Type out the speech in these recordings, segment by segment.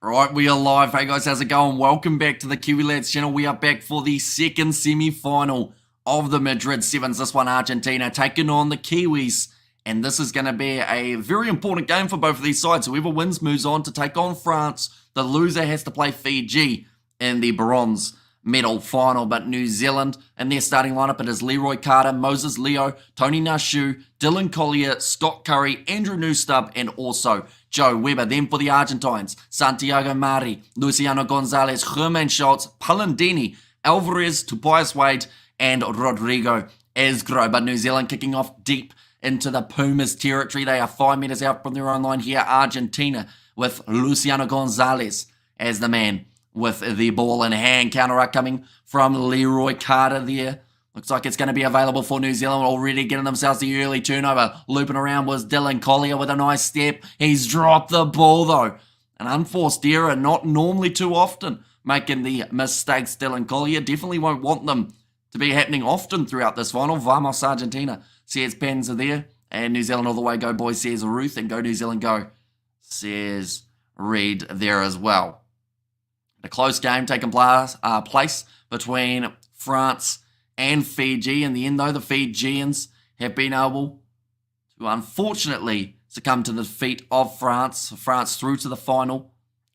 Right, we are live. Hey guys, how's it going? Welcome back to the Kiwi Lads channel. We are back for the second semi-final of the Madrid Sevens. This one, Argentina taking on the Kiwis. And this is going to be a very important game for both of these sides. Whoever wins moves on to take on France. The loser has to play Fiji in the bronze medal final. But New Zealand, in their starting lineup, it is Leroy Carter, Moses Leo, Tony Nashu, Dylan Collier, Scott Curry, Andrew Newstub, and also Joe Weber. Then for the Argentines, Santiago Mari, Luciano Gonzalez, Germain Schultz, Palandini, Alvarez, Tobias Wade, and Rodrigo Esgro. But New Zealand kicking off deep into the Pumas territory. They are 5 meters out from their own line here. Argentina with Luciano Gonzalez as the man with the ball in hand. Counter-ruck coming from Leroy Carter there. Looks like it's going to be available for New Zealand, already getting themselves the early turnover. Looping around was Dylan Collier with a nice step. He's dropped the ball though. An unforced error, not normally too often making the mistakes. Dylan Collier definitely won't want them to be happening often throughout this final. Vamos Argentina, says Panza there. And New Zealand all the way, go boys, says Ruth. And go New Zealand, go, says Reed there as well. A close game taking place between France and Fiji. In the end, though, the Fijians have been able to unfortunately succumb to the defeat of France. France through to the final.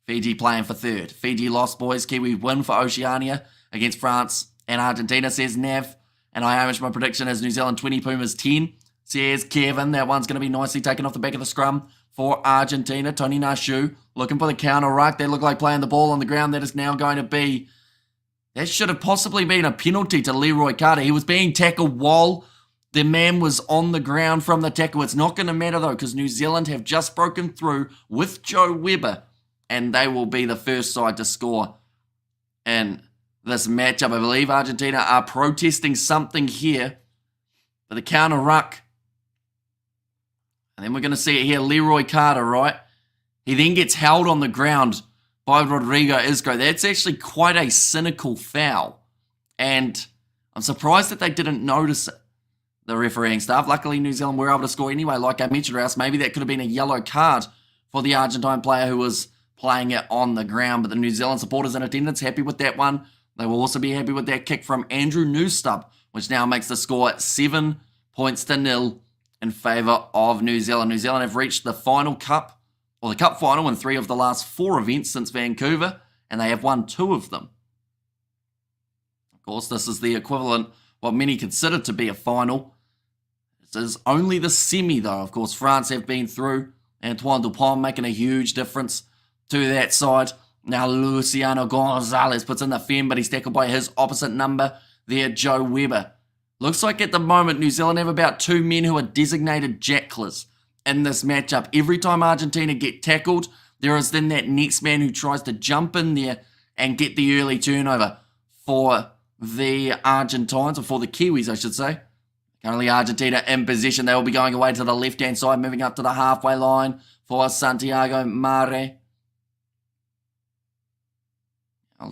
Fiji playing for third. Fiji lost, boys. Kiwi win for Oceania against France and Argentina, says Nav. And I Hamish, my prediction is New Zealand 20, Pumas 10, says Kevin. That one's going to be nicely taken off the back of the scrum for Argentina. Tony Nashu looking for the counter ruck. They look like playing the ball on the ground. That is now going to be... That should have possibly been a penalty to Leroy Carter. He was being tackled while the man was on the ground from the tackle. It's not going to matter though, because New Zealand have just broken through with Joe Weber, and they will be the first side to score in this matchup. I believe Argentina are protesting something here for the counter ruck. And then we're going to see it here. Leroy Carter, right? He then gets held on the ground by Rodrigo Esgro. That's actually quite a cynical foul. And I'm surprised that they didn't notice it, the refereeing staff. Luckily, New Zealand were able to score anyway, like I mentioned, or else maybe that could have been a yellow card for the Argentine player who was playing it on the ground. But the New Zealand supporters in attendance, happy with that one. They will also be happy with that kick from Andrew Newstub, which now makes the score 7 points to 0 in favour of New Zealand. New Zealand have reached the final cup, or the cup final, in 3 of the last 4 events since Vancouver, and they have won 2 of them. Of course, this is the equivalent, what many consider to be a final. This is only the semi, though. Of course, France have been through. Antoine Dupont making a huge difference to that side. Now Luciano Gonzalez puts in the fend, but he's tackled by his opposite number there, Joe Weber. Looks like at the moment New Zealand have about 2 men who are designated jacklers in this matchup. Every time Argentina get tackled, there is then that next man who tries to jump in there and get the early turnover for the Argentines, or for the Kiwis, I should say. Currently Argentina in possession. They will be going away to the left-hand side, moving up to the halfway line for Santiago Mare.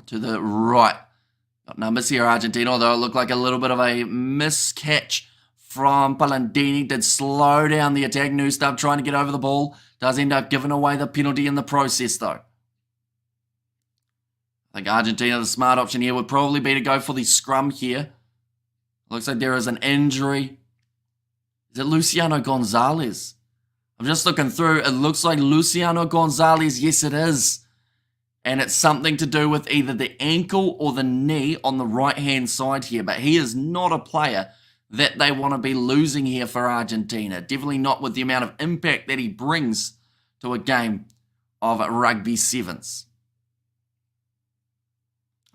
To the right. Got numbers here, Argentina, although it looked like a little bit of a miscatch from Palandini. Did slow down the attack. Newstub trying to get over the ball. Does end up giving away the penalty in the process, though. I think Argentina, the smart option here would probably be to go for the scrum here. Looks like there is an injury. Is it Luciano Gonzalez? I'm just looking through. It looks like Luciano Gonzalez. Yes, it is. And it's something to do with either the ankle or the knee on the right-hand side here. But he is not a player that they want to be losing here for Argentina. Definitely not with the amount of impact that he brings to a game of rugby sevens.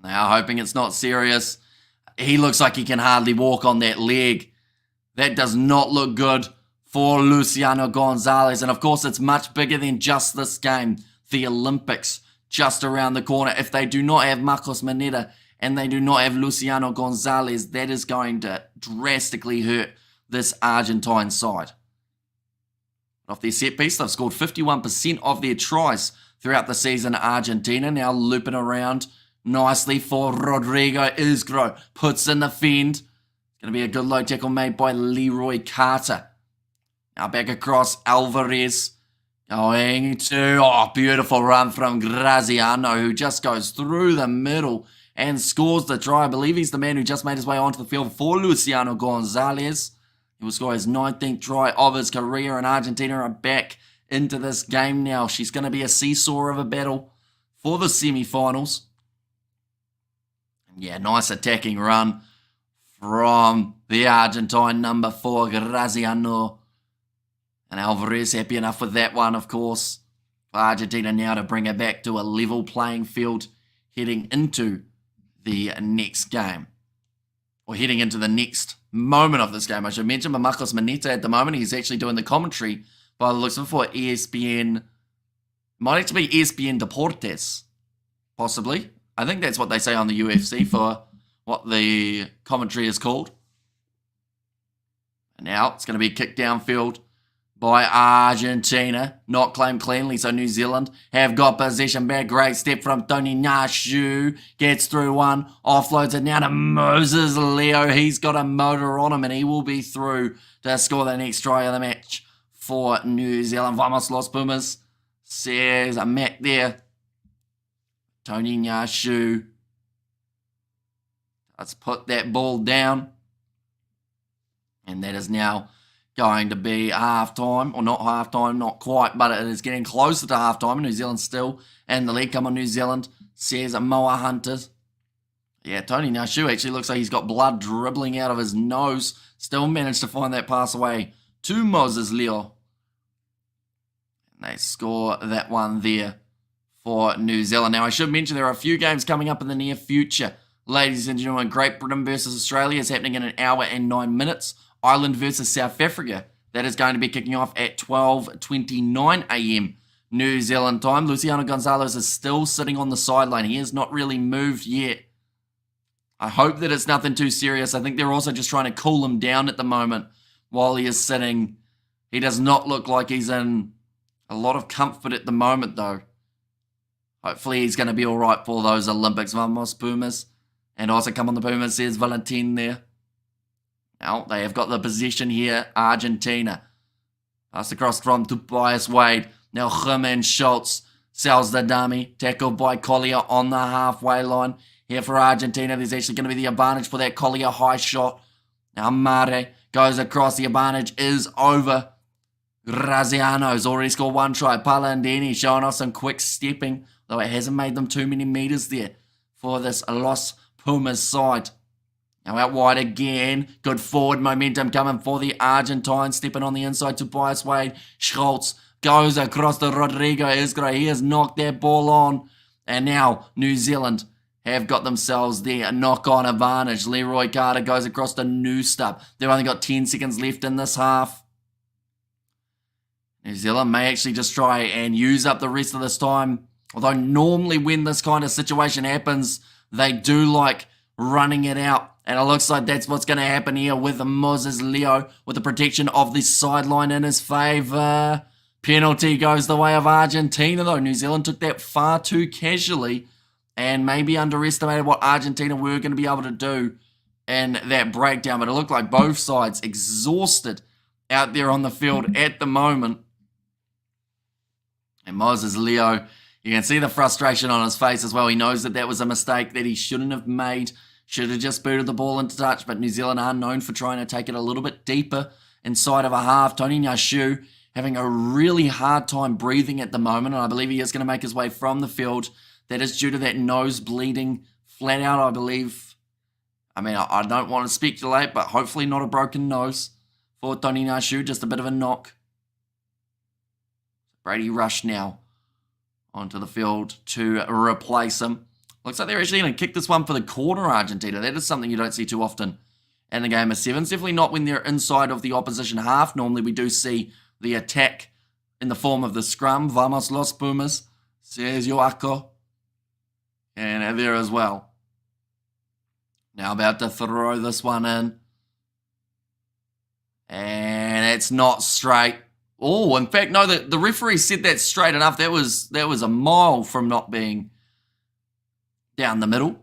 Now, hoping it's not serious. He looks like he can hardly walk on that leg. That does not look good for Luciano Gonzalez. And of course, it's much bigger than just this game. The Olympics just around the corner. If they do not have Marcos Maneta and they do not have Luciano Gonzalez, that is going to drastically hurt this Argentine side. Off their set piece, they've scored 51% of their tries throughout the season. Argentina now looping around nicely for Rodrigo Esgro. Puts in the fend. It's going to be a good low tackle made by Leroy Carter. Now back across Alvarez. Going to, beautiful run from Graziano, who just goes through the middle and scores the try. I believe he's the man who just made his way onto the field for Luciano Gonzalez. He will score his 19th try of his career, and Argentina are back into this game now. She's going to be a seesaw of a battle for the semi-finals. Yeah, nice attacking run from the Argentine number 4, Graziano. And Alvarez happy enough with that one, of course. For Argentina now to bring it back to a level playing field heading into the next game. Or heading into the next moment of this game. I should mention Marcos Maneta at the moment. He's actually doing the commentary by the looks of it for ESPN. Might actually be ESPN Deportes. Possibly. I think that's what they say on the UFC for what the commentary is called. And now it's going to be kicked downfield by Argentina. Not claimed cleanly, so New Zealand have got possession back. Great step from Tony Nashu. Gets through one. Offloads it now to Moses Leo. He's got a motor on him, and he will be through to score the next try of the match for New Zealand. Vamos Los Pumas, says a Mac there. Tony Nashu. Let's put that ball down. And that is now going to be half-time, or not half-time, not quite, but it is getting closer to half-time. New Zealand still in the lead. Come on, New Zealand, says Moa Hunters. Yeah, Tony Nashu actually looks like he's got blood dribbling out of his nose. Still managed to find that pass away to Moses Leo. And they score that one there for New Zealand. Now, I should mention there are a few games coming up in the near future. Ladies and gentlemen, Great Britain versus Australia is happening in an hour and 9 minutes. Ireland versus South Africa. That is going to be kicking off at 12:29 a.m. New Zealand time. Luciano Gonzalez is still sitting on the sideline. He has not really moved yet. I hope that it's nothing too serious. I think they're also just trying to cool him down at the moment while he is sitting. He does not look like he's in a lot of comfort at the moment, though. Hopefully he's going to be all right for those Olympics. Vamos Pumas. And also come on the Pumas, says Valentin there. Now, they have got the position here, Argentina. Pass across from Tobias Wade. Now, Herman Schultz sells the dummy. Tackled by Collier on the halfway line. Here for Argentina, there's actually going to be the advantage for that Collier high shot. Now, Mare goes across. The advantage is over. Graziano's already scored one try. Palandini showing off some quick stepping, though it hasn't made them too many meters there for this Los Pumas side. Now out wide again. Good forward momentum coming for the Argentines. Stepping on the inside to Tobias Wade. Schultz goes across to Rodrigo Isgra. He has knocked that ball on. And now New Zealand have got themselves there. A knock-on advantage. Leroy Carter goes across to Newstup. They've only got 10 seconds left in this half. New Zealand may actually just try and use up the rest of this time. Although normally when this kind of situation happens, they do like running it out. And it looks like that's what's going to happen here with Moses Leo with the protection of the sideline in his favour. Penalty goes the way of Argentina, though. New Zealand took that far too casually and maybe underestimated what Argentina were going to be able to do in that breakdown. But it looked like both sides exhausted out there on the field at the moment. And Moses Leo, you can see the frustration on his face as well. He knows that that was a mistake that he shouldn't have made. Should have just booted the ball into touch, but New Zealand are known for trying to take it a little bit deeper inside of a half. Tony Nashu having a really hard time breathing at the moment, and I believe he is going to make his way from the field. That is due to that nose bleeding flat out, I believe. I mean, I don't want to speculate, but hopefully not a broken nose for Tony Nashu, just a bit of a knock. Brady Rush now onto the field to replace him. Looks like they're actually going to kick this one for the corner, Argentina. That is something you don't see too often in the game of sevens. Definitely not when they're inside of the opposition half. Normally we do see the attack in the form of the scrum. Vamos Los Pumas, says Joaco. And there as well. Now about to throw this one in. And it's not straight. Oh, in fact, no, the referee said that straight enough. That was a mile from not being down the middle.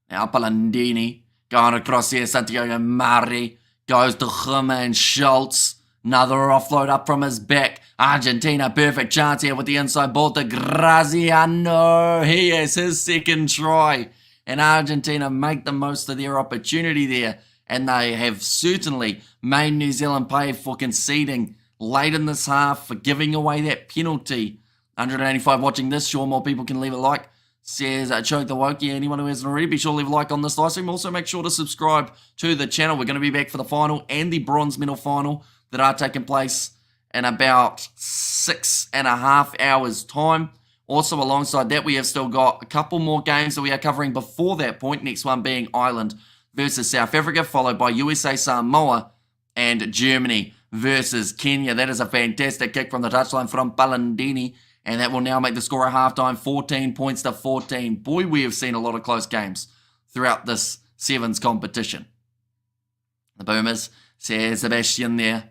Now Palandini going across here. Santiago Mari goes to Herman Schultz. Another offload up from his back. Argentina, perfect chance here with the inside ball to Graziano. He has his second try. And Argentina make the most of their opportunity there. And they have certainly made New Zealand pay for conceding late in this half, for giving away that penalty. 185 watching this. Sure, more people can leave a like. Says Choke the Wokey. Anyone who hasn't already, be sure to leave a like on this live stream. Also, make sure to subscribe to the channel. We're going to be back for the final and the bronze medal final that are taking place in about 6.5 hours time. Also, alongside that, we have still got a couple more games that we are covering before that point. Next one being Ireland versus South Africa, followed by USA Samoa and Germany versus Kenya. That is a fantastic kick from the touchline from Palandini, and that will now make the score at halftime 14 points to 14. Boy, we have seen a lot of close games throughout this Sevens competition. The Boomers, says Sebastian there.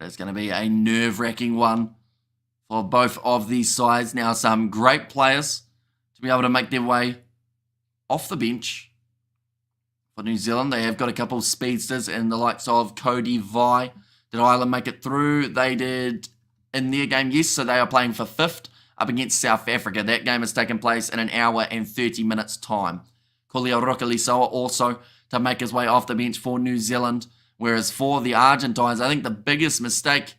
It's going to be a nerve-wracking one for both of these sides. Now, some great players to be able to make their way off the bench. For New Zealand, they have got a couple of speedsters in the likes of Cody Vi. Did Ireland make it through? They did in their game, yes, so they are playing for 5th up against South Africa. That game has taken place in 1 hour and 30 minutes time. Kulia Rokalisoa also to make his way off the bench for New Zealand. Whereas for the Argentines, I think the biggest mistake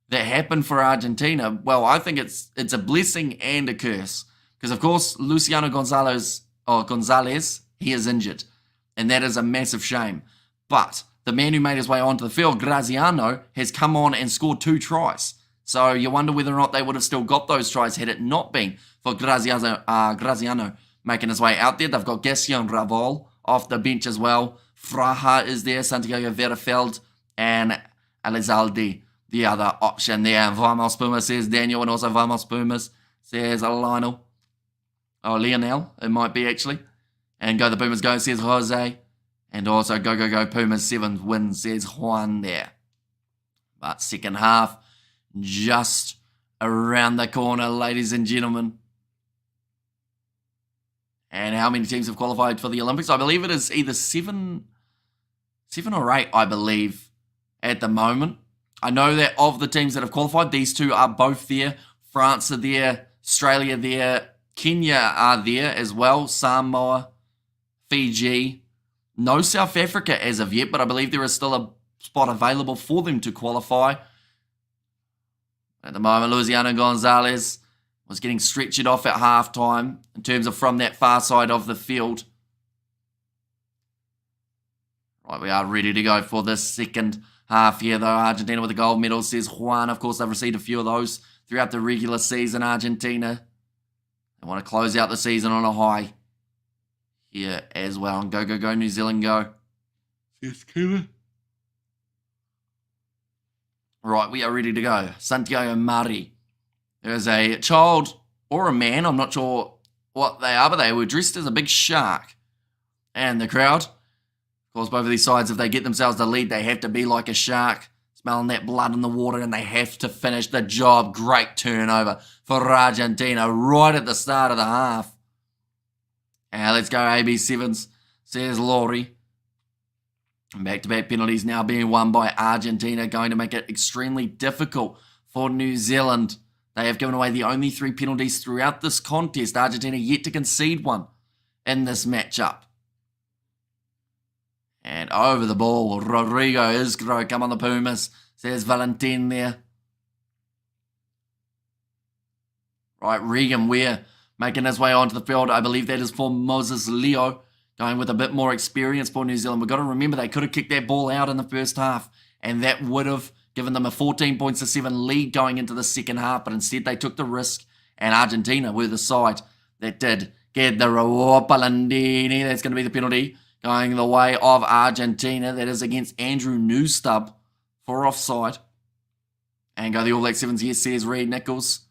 that happened for Argentina, well, I think it's a blessing and a curse. Because, of course, Luciano Gonzalez, he is injured. And that is a massive shame. But the man who made his way onto the field, Graziano, has come on and scored 2 tries. So you wonder whether or not they would have still got those tries had it not been for Graziano making his way out there. They've got Gassion Raval off the bench as well. Fraha is there, Santiago Verafeld, and Elizalde, the other option there. Vamos Pumas, says Daniel, and also Vamos Pumas, says Lionel. Oh, Lionel, it might be actually. And go the Pumas go, says Jose. And also go Pumas 7 wins, says Juan there. But second half, just around the corner, ladies and gentlemen. And how many teams have qualified for the Olympics? I believe it is either 7 or 8, I believe, at the moment. I know that of the teams that have qualified, these two are both there. France are there, Australia there, Kenya are there as well, Samoa, Fiji. No South Africa as of yet, but I believe there is still a spot available for them to qualify. At the moment, Luciano Gonzalez was getting stretched off at halftime in terms of from that far side of the field. Right, we are ready to go for this second half here, though. Argentina with the gold medal, says Juan. Of course, they've received a few of those throughout the regular season. Argentina, they want to close out the season on a high here as well. And go, New Zealand, go. Yes, Cuba. Right, we are ready to go. Santiago Mari. There's a child or a man, I'm not sure what they are, but they were dressed as a big shark. And the crowd, of course, both of these sides, if they get themselves the lead, they have to be like a shark, smelling that blood in the water, and they have to finish the job. Great turnover for Argentina right at the start of the half. And let's go AB Sevens, says Laurie. Back-to-back penalties now being won by Argentina, going to make it extremely difficult for New Zealand. They have given away the only 3 penalties throughout this contest. Argentina yet to concede one in this matchup. And over the ball, Rodrigo Isgro, come on the Pumas, says Valentin there. Right, Regan Ware making his way onto the field. I believe that is for Moses Leo, going with a bit more experience for New Zealand. We've got to remember they could have kicked that ball out in the first half, and that would have given them a 14 points to 7 lead going into the second half, but instead they took the risk, and Argentina were the side that did get the reward. Palandini, that's going to be the penalty going the way of Argentina. That is against Andrew Newstub for offside. And go the All Black Sevens, yes, says Reed Nichols.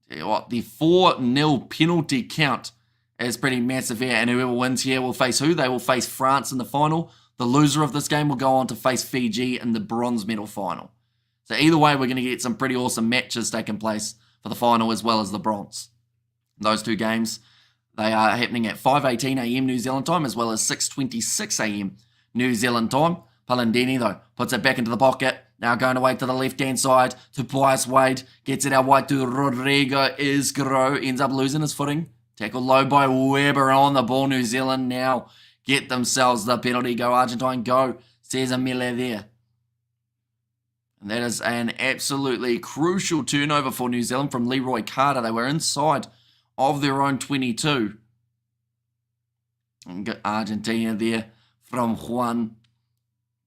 Tell you what, the 4-0 penalty count is pretty massive here, and whoever wins here will face who? They will face France in the final. The loser of this game will go on to face Fiji in the bronze medal final. So either way, we're going to get some pretty awesome matches taking place for the final as well as the bronze. Those 2 games, they are happening at 5:18 a.m. New Zealand time as well as 6:26 a.m. New Zealand time. Palandini, though, puts it back into the pocket. Now going away to the left-hand side to Tobias Wade. Gets it out wide to Rodrigo Isgro. Ends up losing his footing. Tackled low by Weber on the ball. New Zealand now get themselves the penalty. Go Argentine, go. Cesar Miller there. And that is an absolutely crucial turnover for New Zealand from Leroy Carter. They were inside of their own 22. And got Argentina there from Juan.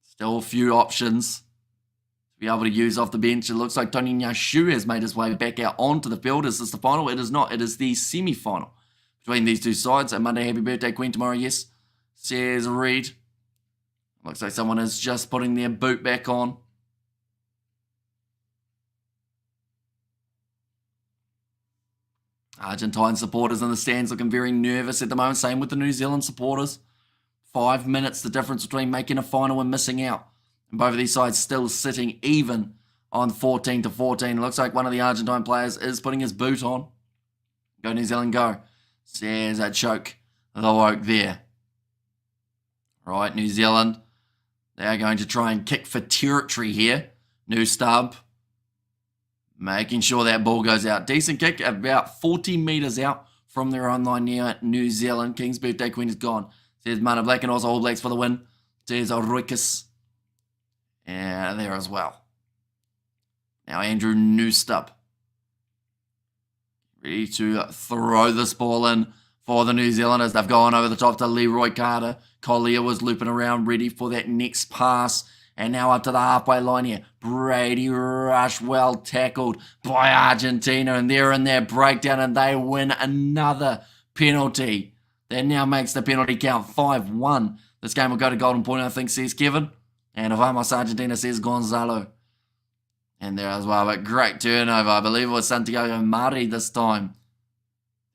Still a few options to be able to use off the bench. It looks like Tony Nyashu has made his way back out onto the field. Is this the final? It is not. It is the semi-final between these two sides. And Monday, happy birthday, Queen, tomorrow, yes, says Reed. Looks like someone is just putting their boot back on. Argentine supporters in the stands looking very nervous at the moment. Same with the New Zealand supporters. 5 minutes the difference between making a final and missing out. And both of these sides still sitting even on 14-14. It looks like one of the Argentine players is putting his boot on. Go New Zealand, go. Says a choke the woke there. Right, New Zealand. They are going to try and kick for territory here. New stub. Making sure that ball goes out. Decent kick, about 40 metres out from their own line near New Zealand. King's birthday queen is gone. Says Mana Black and also All Blacks for the win. Says Roikus. And there as well. Now Andrew Newstup. Ready to throw this ball in for the New Zealanders. They've gone over the top to Leroy Carter. Collier was looping around ready for that next pass. And now up to the halfway line here. Brady Rush, well tackled by Argentina. And they're in their breakdown and they win another penalty. That now makes the penalty count 5-1. This game will go to golden point, I think, says Kevin. And Vamos Argentina, says Gonzalo. And there as well, but great turnover. I believe it was Santiago Mari this time.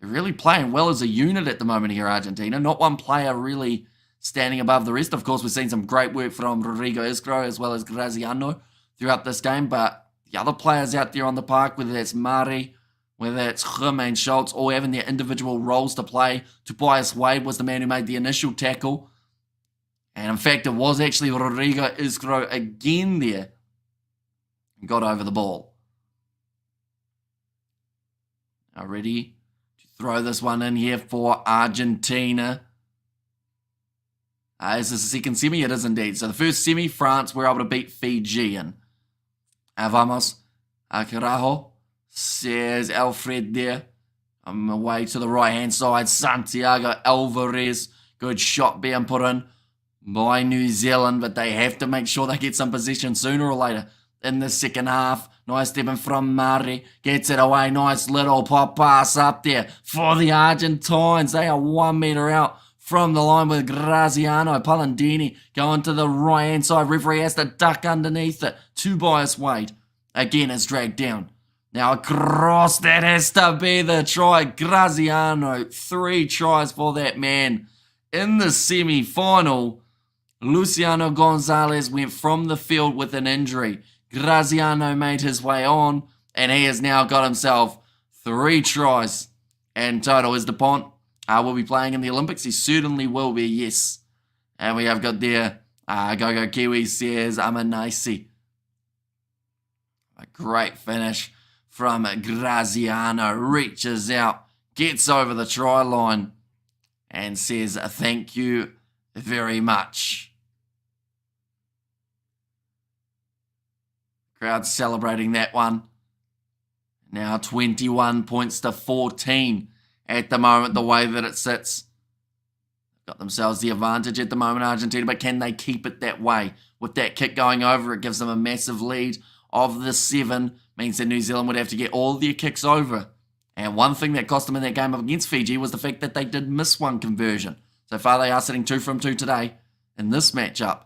They're really playing well as a unit at the moment here, Argentina. Not one player really standing above the rest. Of course, we've seen some great work from Rodrigo Isgro as well as Graziano throughout this game. But the other players out there on the park, whether that's Mari, whether it's Jermaine Schultz, all having their individual roles to play. Tobias Wade was the man who made the initial tackle. And in fact, it was actually Rodrigo Isgro again there. And got over the ball. Now ready to throw this one in here for Argentina. Is this the second semi? It is indeed. So the first semi, France were able to beat Fiji in. Vamos, Carajo, says Alfred there. Away to the right-hand side, Santiago Alvarez. Good shot being put in by New Zealand, but they have to make sure they get some possession sooner or later in the second half. Nice stepping from Mari. Gets it away. Nice little pop pass up there for the Argentines. They are 1 metre out from the line with Graziano. Palandini going to the right-hand side. Referee has to duck underneath it. Tobias Wade. Again, it's dragged down. Now across, that has to be the try. Graziano, 3 tries for that man. In the semi-final, Luciano Gonzalez went from the field with an injury. Graziano made his way on, and he has now got himself 3 tries. And total is DuPont. Will be playing in the Olympics. He certainly will be, yes. And we have got there, Go Kiwi says Amanaisi. A great finish from Graziano. Reaches out, gets over the try line, and says thank you very much. Crowd celebrating that one. Now 21 points to 14 at the moment, the way that it sits. Got themselves the advantage at the moment, Argentina, but can they keep it that way? With that kick going over, it gives them a massive lead of the 7. Means that New Zealand would have to get all their kicks over. And one thing that cost them in that game against Fiji was the fact that they did miss one conversion. So far, they are sitting 2 from 2 today in this matchup.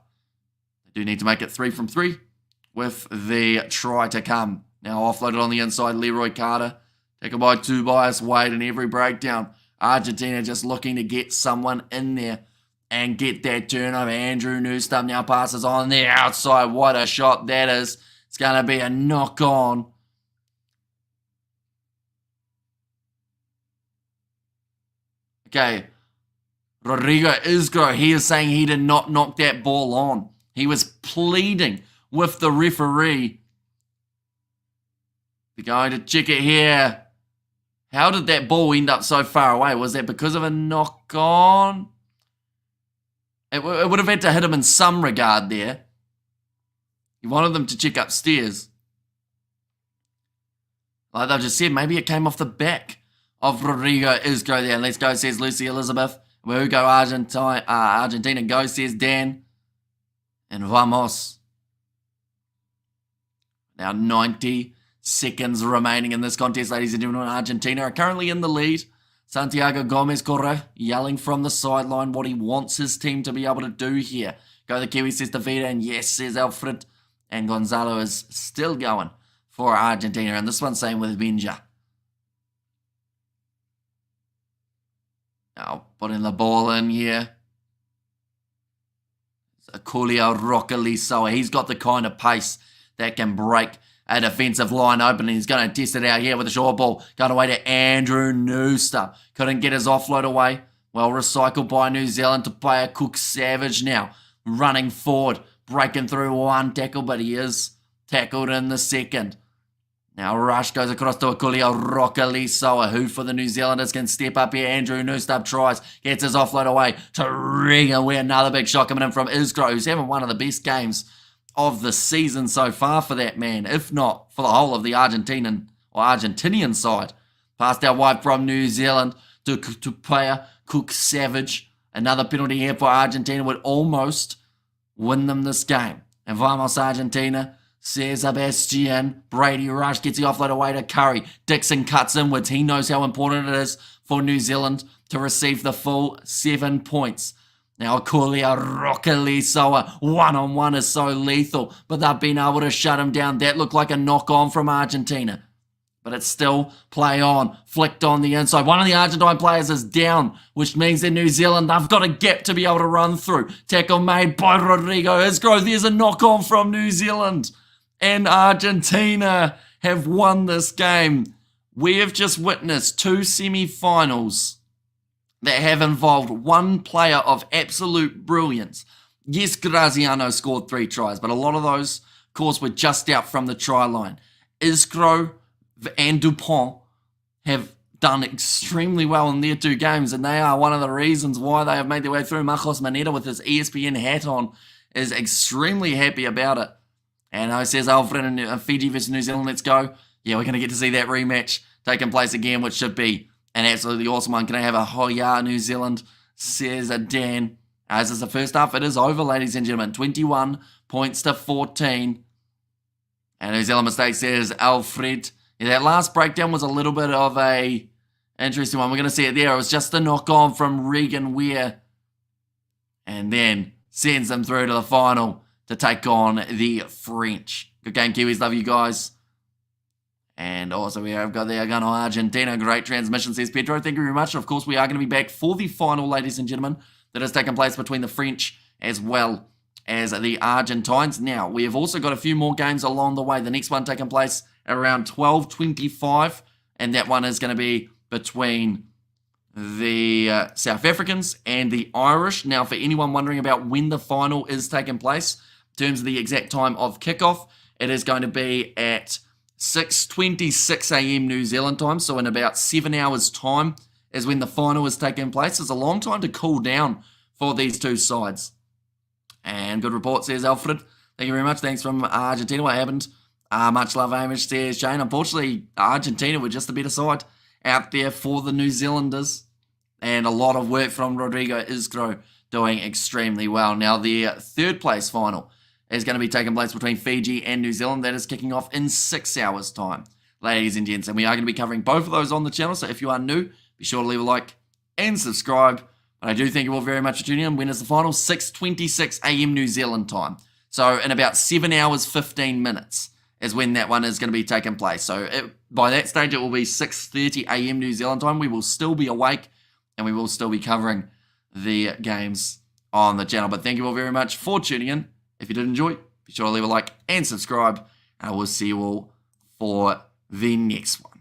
They do need to make it 3 from 3 with the try to come. Now offloaded on the inside, Leroy Carter. Taken by Tobias Wade in every breakdown. Argentina just looking to get someone in there and get that turnover. Andrew Newstup now passes on the outside. What a shot that is. It's going to be a knock on. Okay. Rodrigo Isgro, he is saying he did not knock that ball on. He was pleading with the referee. They're going to check it here. How did that ball end up so far away? Was that because of a knock-on? It would have had to hit him in some regard there. He wanted them to check upstairs. Like they've just said, maybe it came off the back of Rodrigo Isgro there. And let's go, says Lucy Elizabeth. We'll go Argentina. Go, says Dan. And vamos. Now 90 seconds remaining in this contest, ladies and gentlemen. Argentina are currently in the lead. Santiago Gomez Correa yelling from the sideline what he wants his team to be able to do here. Go the Kiwi, says Davida, and yes, says Alfred. And Gonzalo is still going for Argentina. And this one's same with Benja. Now putting the ball in here. Julio Rocaliso. He's got the kind of pace that can break a defensive line open, and he's going to test it out here with a short ball. Going away to Andrew Nooster. Couldn't get his offload away. Well recycled by New Zealand to player Cook Savage now. Running forward, breaking through one tackle, but he is tackled in the second. Now Rush goes across to Julio Rocaliso, who for the New Zealanders can step up here. Andrew Nooster tries, gets his offload away to Regan, where another big shot coming in from Isgro, who's having one of the best games of the season so far for that man, if not for the whole of the Argentinian side. Passed out wide from New Zealand to player Cook Savage. Another penalty here for Argentina would almost win them this game. And vamos Argentina, says Sebastian. Brady Rush gets the offload away to Curry. Dixon cuts inwards. He knows how important it is for New Zealand to receive the full 7 points. Now, Julio Rocaliso, one-on-one is so lethal, but they've been able to shut him down. That looked like a knock-on from Argentina. But it's still play on, flicked on the inside. One of the Argentine players is down, which means that New Zealand, they've got a gap to be able to run through. Tackle made by Rodrigo Isgro. There's a knock-on from New Zealand. And Argentina have won this game. We have just witnessed 2 semi-finals that have involved one player of absolute brilliance. Yes, Graziano scored 3 tries, but a lot of those, of course, were just out from the try line. Isgro and Dupont have done extremely well in their 2 games, and they are one of the reasons why they have made their way through. Marcos Maneta with his ESPN hat on is extremely happy about it. And it says Alfred and Fiji versus New Zealand, let's go. Yeah, we're going to get to see that rematch taking place again, which should be an absolutely awesome one. Can I have a hoya, New Zealand, says Dan. As is the first half, it is over, ladies and gentlemen. 21 points to 14. And New Zealand mistake, says Alfred. Yeah, that last breakdown was a little bit of a interesting one. We're going to see it there. It was just a knock-on from Regan Weir. And then sends them through to the final to take on the French. Good game, Kiwis. Love you guys. And also we have got the Agano Argentina. Great transmission, says Pedro. Thank you very much. Of course, we are going to be back for the final, ladies and gentlemen, that has taken place between the French as well as the Argentines. Now, we have also got a few more games along the way. The next one taking place around 12:25, and that one is going to be between the South Africans and the Irish. Now, for anyone wondering about when the final is taking place, in terms of the exact time of kickoff, it is going to be at 6:26 a.m. New Zealand time, so in about 7 hours' time is when the final is taking place. It's a long time to cool down for these 2 sides. And good report, says Alfred. Thank you very much. Thanks from Argentina. What happened? Much love, Amish, says Shane. Unfortunately, Argentina were just the better side out there for the New Zealanders. And a lot of work from Rodrigo Isgro doing extremely well. Now, the 3rd place final is going to be taking place between Fiji and New Zealand. That is kicking off in 6 hours' time, ladies and gents. And we are going to be covering both of those on the channel. So if you are new, be sure to leave a like and subscribe. But I do thank you all very much for tuning in. When is the final? 6:26 a.m. New Zealand time. So in about 7 hours, 15 minutes is when that one is going to be taking place. So by that stage, it will be 6:30 a.m. New Zealand time. We will still be awake and we will still be covering the games on the channel. But thank you all very much for tuning in. If you did enjoy, be sure to leave a like and subscribe. And I will see you all for the next one.